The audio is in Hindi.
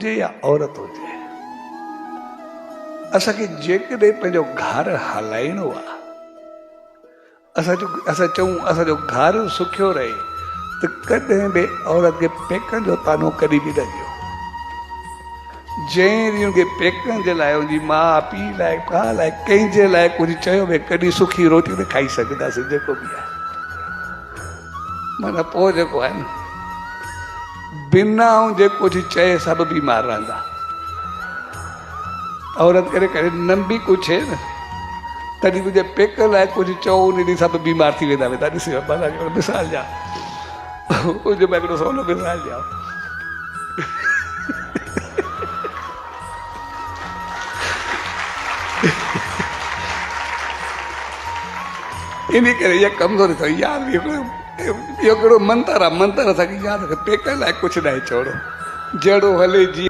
या औरत हुजे, असांखे जेकॾहिं पंहिंजो घर हलाइणो आहे, असां चऊं असांजो घर सुखियो रहे त कॾहिं बि औरत खे पेकनि जो तानो कॾहिं बि न ॾियो। जंहिं ॾींहं खे पेकनि जे लाइ उनजी माउ पीउ लाइ भाउ लाइ कंहिंजे लाइ कुझु चयो भई कॾहिं सुखी रोटी न खाई सघंदासीं, जेको बि आहे माना पोइ जेको आहे न बिना जे कुझु चए सभु बीमार रहंदा। औरत करे करे न बि कुझु थिए न तॾहिं तुंहिंजे पेक लाइ कुझु चओ, उन ॾींहुं सभु बीमार थी वेंदा वेंदा। ॾिसी मां मिसाल ॾियां, उनजो मां हिकिड़ो सवलो मिसाल ॾियां। इन करे इहा कमज़ोरी अथव। यादि इहो हिकिड़ो मंत्र आहे, मंत्र असांखे यादि रखे, पेकनि लाइ कुझु न आहे चवणो, जहिड़ो हले जीअं